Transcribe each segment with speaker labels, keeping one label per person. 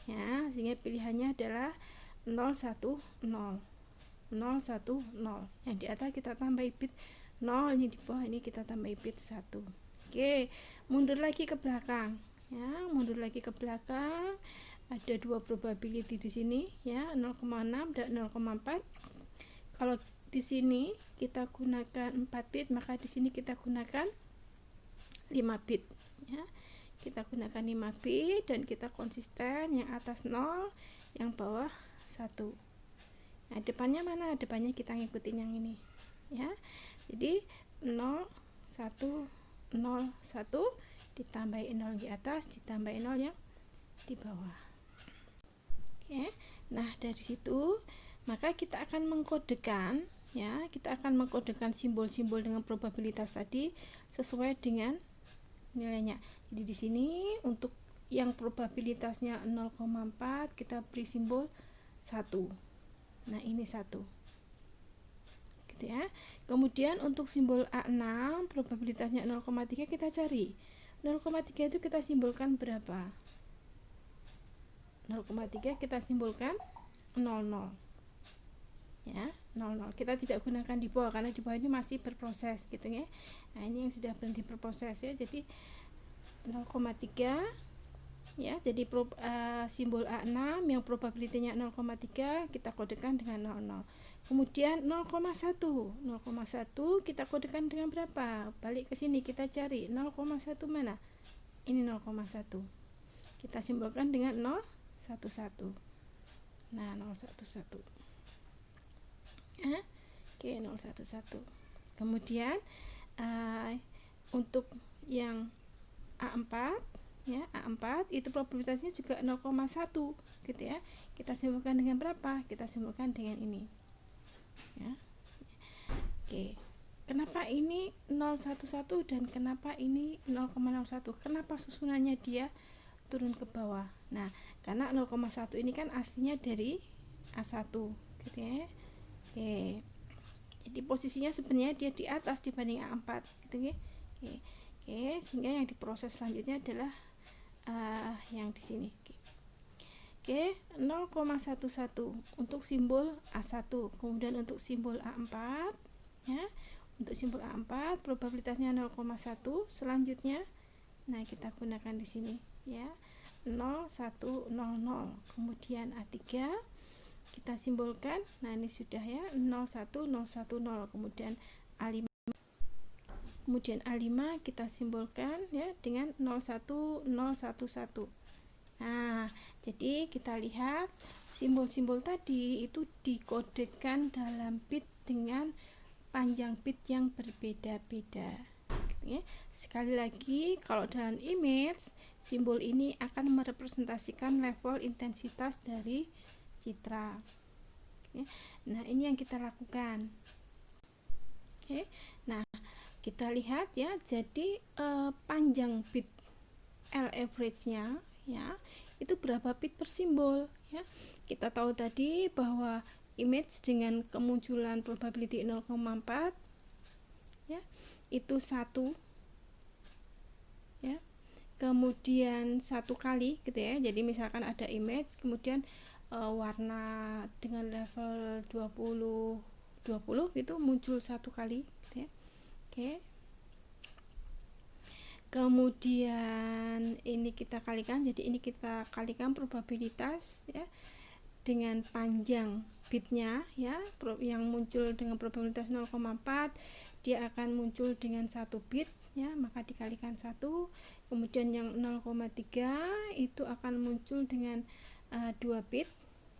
Speaker 1: ya, sehingga pilihannya adalah 0 1 0 0 1 0. Yang di atas kita tambah bit 0, ini di bawah ini kita tambah bit 1. Oke, mundur lagi ke belakang ya, mundur lagi ke belakang. Ada dua probability di sini ya, 0,6 dan 0,4. Kalau di sini kita gunakan 4 bit, maka di sini kita gunakan 5 bit ya. Kita gunakan 5 bit dan kita konsisten, yang atas 0, yang bawah 1. Nah, depannya mana? Depannya kita ngikutin yang ini ya. Jadi 0 1 0 1 ditambahin 0 di atas, ditambahin 0 yang di bawah. Oke. Nah, dari situ maka kita akan mengkodekan ya, kita akan mengkodekan simbol-simbol dengan probabilitas tadi sesuai dengan nilainya. Jadi di sini untuk yang probabilitasnya 0,4 kita beri simbol 1. Nah, ini 1. Gitu ya. Kemudian untuk simbol A6 probabilitasnya 0,3 kita cari. 0,3 itu kita simbolkan berapa? 0,3 kita simbolkan 00. Ya, 00. Kita tidak gunakan di bawah karena di bawah ini masih berproses gitu ya. Nah, ini yang sudah berhenti berproses ya. Jadi 0,3 ya. Jadi simbol A6 yang probabilitasnya 0,3 kita kodekan dengan 00. Kemudian 0,1. 0,1 kita kodekan dengan berapa? Balik ke sini kita cari 0,1 mana? Ini 0,1. Kita simbolkan dengan 011. Nah, 011. Ya. Oke, 011. Kemudian untuk yang A4 ya, A4 itu probabilitasnya juga 0,1 gitu ya. Kita simbolkan dengan berapa? Kita simbolkan dengan ini. Ya. Oke. Kenapa ini 011 dan kenapa ini 0,01? Kenapa susunannya dia turun ke bawah? Nah, karena 0,1 ini kan aslinya dari A1 gitu ya. Oke. Jadi posisinya sebenarnya dia di atas dibanding A4 gitu ya. Oke. Oke, sehingga yang diproses selanjutnya adalah yang di sini. Oke, 0,11 untuk simbol A1. Kemudian untuk simbol A4 ya. Untuk simbol A4 probabilitasnya 0,1. Selanjutnya nah kita gunakan di sini ya. 0100. Kemudian A3 kita simbolkan. Nah, ini sudah ya 01010. Kemudian A5. Kemudian A5 kita simbolkan ya dengan 01011. Nah, jadi kita lihat simbol-simbol tadi itu dikodekan dalam bit dengan panjang bit yang berbeda-beda. Ya. Sekali lagi, kalau dalam image, simbol ini akan merepresentasikan level intensitas dari citra. Ya. Nah, ini yang kita lakukan. Oke. Nah, kita lihat ya, jadi panjang bit L average-nya ya, itu berapa bit per simbol ya. Kita tahu tadi bahwa image dengan kemunculan probability 0,4 ya, itu 1 ya. Kemudian 1 kali gitu ya. Jadi misalkan ada image, kemudian warna dengan level 20 itu muncul 1 kali gitu ya. Oke. Kemudian ini kita kalikan, jadi ini kita kalikan probabilitas ya dengan panjang bitnya ya, yang muncul dengan probabilitas 0,4 dia akan muncul dengan 1 bit ya, maka dikalikan 1. Kemudian yang 0,3 itu akan muncul dengan 2 bit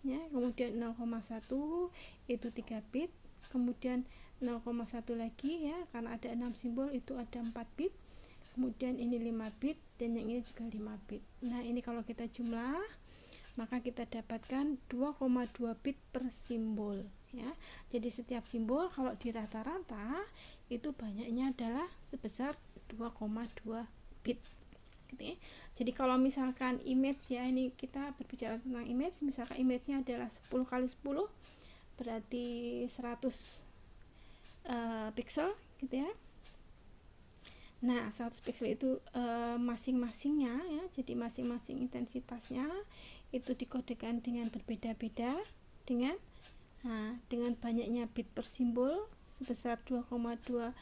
Speaker 1: ya. Kemudian 0,1 itu 3 bit. Kemudian 0,1 lagi ya, karena ada 6 simbol itu ada 4 bit. Kemudian ini 5 bit dan yang ini juga 5 bit. Nah, ini kalau kita jumlah maka kita dapatkan 2,2 bit per simbol ya. Jadi setiap simbol kalau di rata-rata itu banyaknya adalah sebesar 2,2 bit gitu ya. Jadi kalau misalkan image ya, ini kita berbicara tentang image, misalkan image-nya adalah 10 kali 10 berarti 100 pixel gitu ya. Nah, 100 pixel itu masing-masingnya ya, jadi masing-masing intensitasnya itu dikodekan dengan berbeda-beda dengan banyaknya bit per simbol sebesar 2,2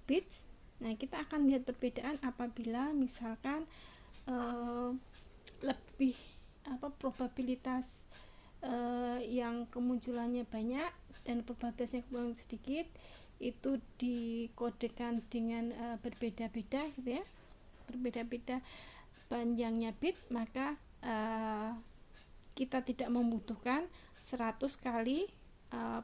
Speaker 1: bits. Nah, kita akan melihat perbedaan apabila misalkan lebih probabilitas yang kemunculannya banyak dan probabilitasnya kurang sedikit, itu dikodekan dengan berbeda-beda gitu ya, berbeda-beda panjangnya bit, maka kita tidak membutuhkan 100 kali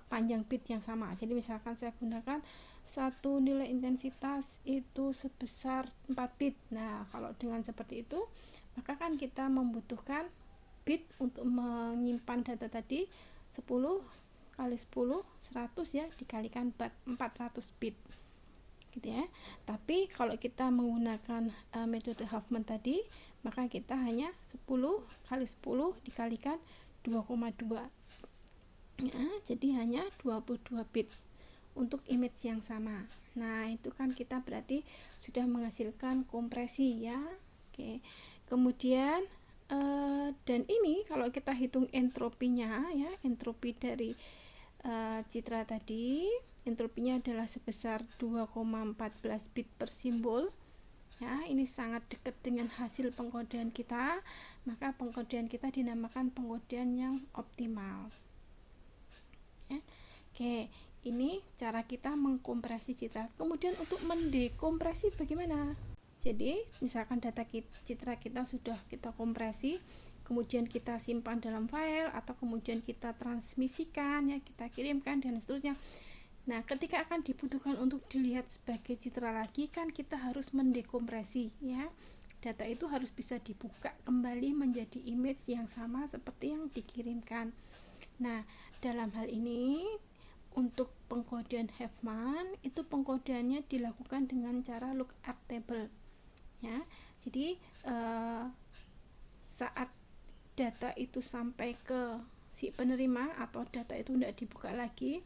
Speaker 1: panjang bit yang sama. Jadi misalkan saya gunakan satu nilai intensitas itu sebesar 4 bit. Nah, kalau dengan seperti itu, maka kan kita membutuhkan bit untuk menyimpan data tadi 10 kali 10 100 ya, dikalikan 400 bit gitu ya. Tapi kalau kita menggunakan metode Huffman tadi, maka kita hanya 10 kali 10 dikalikan 2,2 ya, jadi hanya 22 bits untuk image yang sama. Nah, itu kan kita berarti sudah menghasilkan kompresi ya. Oke. Kemudian dan ini kalau kita hitung entropinya ya, entropi dari citra tadi, entropinya adalah sebesar 2,14 bit per simbol ya. Ini sangat dekat dengan hasil pengkodean kita, maka pengkodean kita dinamakan pengkodean yang optimal ya. Oke, ini cara kita mengkompresi citra. Kemudian untuk mendekompresi bagaimana? Jadi misalkan data citra kita sudah kita kompresi, kemudian kita simpan dalam file atau kemudian kita transmisikan ya, kita kirimkan dan seterusnya. Nah, ketika akan dibutuhkan untuk dilihat sebagai citra lagi, kan kita harus mendekompresi ya. Data itu harus bisa dibuka kembali menjadi image yang sama seperti yang dikirimkan. Nah, dalam hal ini untuk pengkodean Huffman itu pengkodeannya dilakukan dengan cara lookup table ya. Jadi saat data itu sampai ke si penerima atau data itu tidak dibuka lagi,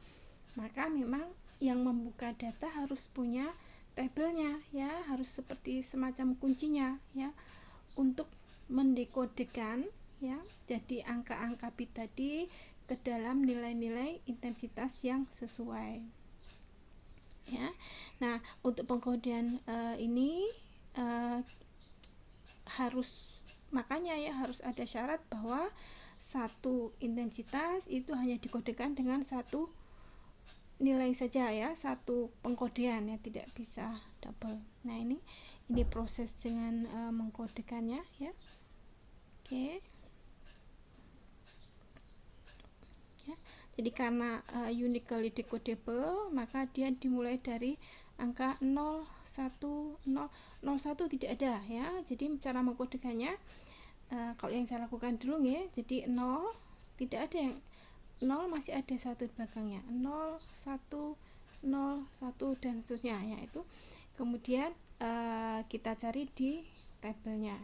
Speaker 1: maka memang yang membuka data harus punya tabelnya ya, harus seperti semacam kuncinya ya, untuk mendekodekan ya, jadi angka-angka bit tadi ke dalam nilai-nilai intensitas yang sesuai ya. Nah, untuk pengkodean ini makanya ya harus ada syarat bahwa satu intensitas itu hanya dikodekan dengan satu nilai saja ya, satu pengkodean ya, tidak bisa double. Nah, ini proses dengan mengkodekannya ya. Oke. Ya, jadi karena uniquely decodable, maka dia dimulai dari angka 0, 1, 0, 01 tidak ada ya. Jadi cara mengkodekannya kalau yang saya lakukan dulu ya, jadi 0 tidak ada, yang 0 masih ada 1 di belakangnya, 0, 1, 0, 1 dan seterusnya ya. Itu kemudian kita cari di tabelnya.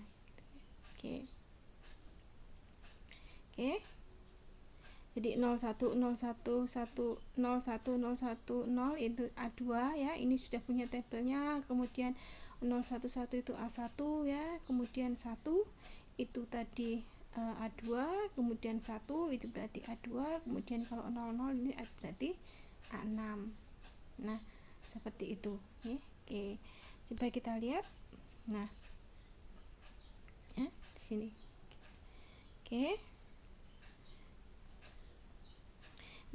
Speaker 1: Oke. Jadi 01, 01, 1, 01, 01, 0 itu A2 ya, ini sudah punya tabelnya. Kemudian 011 itu A1 ya, kemudian 1 itu tadi A2, kemudian 1 itu berarti A2, kemudian kalau 00 ini berarti A6. Nah, seperti itu ya. Oke, coba kita lihat. Nah, ya di sini. Oke.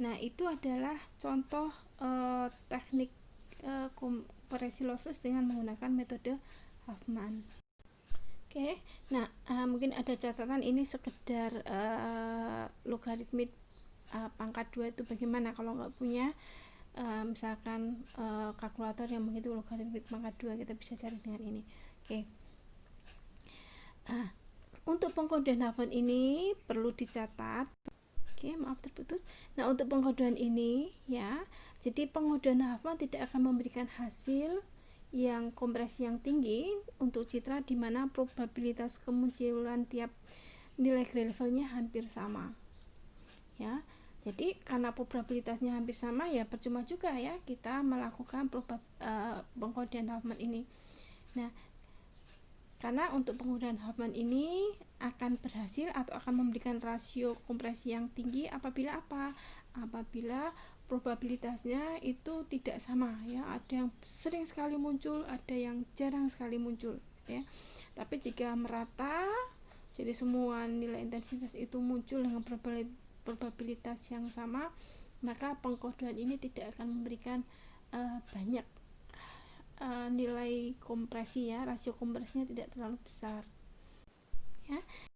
Speaker 1: Nah, itu adalah contoh teknik kompresi lossless dengan menggunakan metode Huffman. Oke. Nah, mungkin ada catatan, ini sekedar logaritmik pangkat 2 itu bagaimana kalau nggak punya misalkan kalkulator yang menghitung logaritmik pangkat 2, kita bisa cari dengan ini. Oke. Untuk pengkodean Huffman ini perlu dicatat. Oke, maaf terputus. Nah, untuk pengkodean ini ya, jadi pengkodean Huffman tidak akan memberikan hasil yang kompresi yang tinggi untuk citra di mana probabilitas kemunculan tiap nilai Gray levelnya hampir sama. Ya. Jadi karena probabilitasnya hampir sama ya percuma juga ya kita melakukan pengkodean Huffman ini. Nah, Karena untuk penggunaan Huffman ini akan berhasil atau akan memberikan rasio kompresi yang tinggi apabila apa? Apabila probabilitasnya itu tidak sama ya, ada yang sering sekali muncul, ada yang jarang sekali muncul ya. Tapi jika merata, jadi semua nilai intensitas itu muncul dengan probabilitas yang sama, maka pengkodoan ini tidak akan memberikan banyak nilai kompresi ya, rasio kompresinya tidak terlalu besar ya.